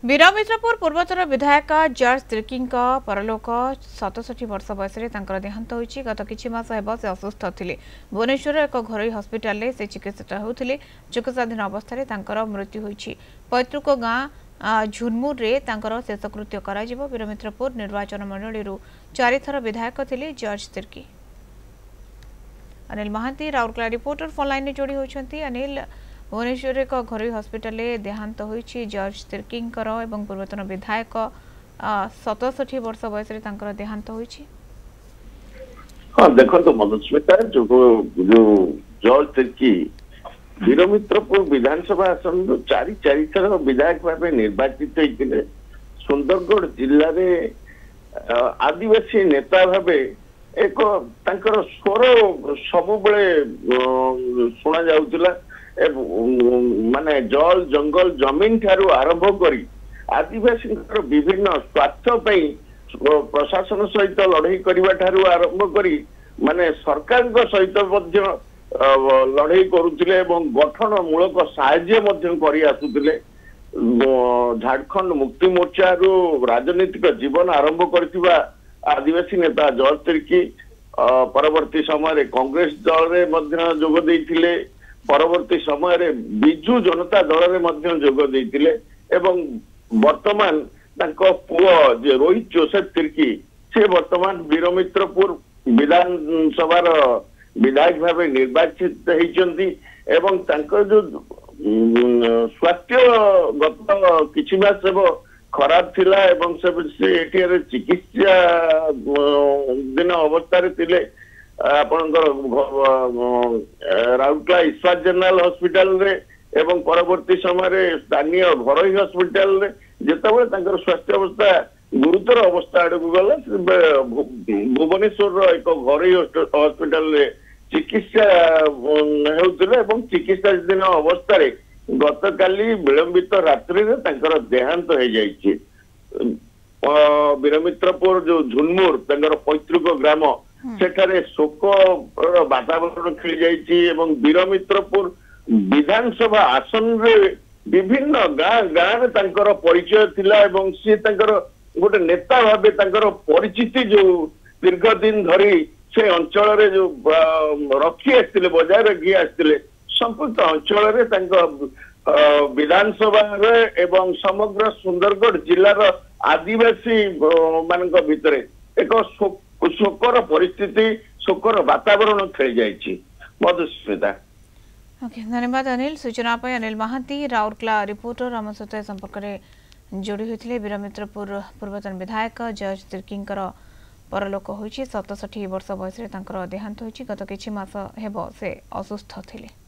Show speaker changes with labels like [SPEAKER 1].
[SPEAKER 1] वीरमित्रपुर पूर्वतन विधायक जॉर्ज तिर्की परलोक 67 वर्ष बयस देहांत होती। गत किछि मास हेब से असुस्थ थिले। भुवनेश्वर एक घरोई हस्पिटाल से चिकित्सित होउथिले। चिकित्साधीन अवस्था मृत्यु होईछि। पैतृक गाँ झुनमुर रे शेषकृत्य करा जिवो। वीरमित्रपुर निर्वाचन मंडली 4 थर विधायक थिले George Tirkey. Anil Mahanty Rourkela reporter phone line में जोड़ी होती। अनिल, भुवनेश्वर एक घरोई हस्पिटाल देहांत होईछि जॉर्ज तिर्की एवं पूर्वतन विधायक 67 वर्ष बयस देहांत होईछि।
[SPEAKER 2] हाँ देखो मधुस्मिता जो जॉर्ज तिर्की वीरमित्रपुर विधानसभा आसन चारि थर विधायक भाव निर्वाचित होते। सुंदरगढ़ जिले में आदिवासी नेता भाव एक स्वर सब शुणा जाउतिला। माने जल जंगल जमीन ठारू आरंभ करी आदिवासी विभिन्न स्वार्थ प्रशासन सहित लड़ाई करने ठारू आरंभ करी माने सरकार सहित लड़ाई करुले एवं गठन मूलक साहाय्य करी आसुतिले। झारखंड मुक्ति मोर्चा रु राजनीतिक जीवन आरंभ करथिबा आदिवासी नेता जॉर्ज तिर्की परवर्ती समय कांग्रेस दल रे मध्य जोग देइथिले। परवर्ती समय रे बिजू जनता दल रे मध्य जोग देइथिले एवं वर्तमान तांको पुओ जे रोहित जोसेफ तिर्की से वर्तमान वीरमित्रपुर विधानसभार विधायक भाव निर्वाचित होइचंती एवं तांको जो स्वास्थ्य गत किछि मास हेबो खराब थिला एवं से एटियारे चिकित्सा दिन अवस्था रे थिले। आपनकर राउरकेला इस्पात जनरल हॉस्पिटल रे एवं परवर्ती समय स्थानीय घरोई हॉस्पिटल रे जेतेबेले तांकर स्वास्थ्य अवस्था गुरुतर अवस्था आड़ गला भुवनेश्वर एक घरोई हॉस्पिटल रे चिकित्सा हेउतिले एवं चिकित्सा दिन अवस्था रे गतकाली विलंबित रात्रि रे तांकर देहांत हो जाइछि। वीरमित्रपुर जो झुनमुर तांकर पैतृक ग्राम सेठारे शोक वातावरण खेली जाइछि एवं वीरमित्रपुर विधानसभा आसन रे विभिन्न गाँ रे तांकर परिचय थिला एवं से तांकर गोटे नेता भाबे तांकर परिचिति जो दीर्घ दिन धरी से अंचल रे जो रखी आसतिले बजाय रखी आसतिले संपूर्ण अंचल रे तांकर विधानसभा रे एवं समग्र सुंदरगढ़ जिलार आदिवासी मानक भितरे एक शोकर परिस्थिति शोकर वातावरण खेली जाइछि। मधुस्मिता
[SPEAKER 1] धन्यवाद अनिल। सूचना पर अनिल महांती राउरकेला रिपोर्टर आम सहित संपर्क में जोड़ी होते। वीरमित्रपुर पूर्वतन विधायक जॉर्ज तिर्की परलोक होइछि। 67 वर्ष बयस देहांत होइछि। गत किछि मास हेब से असुस्थ थिले।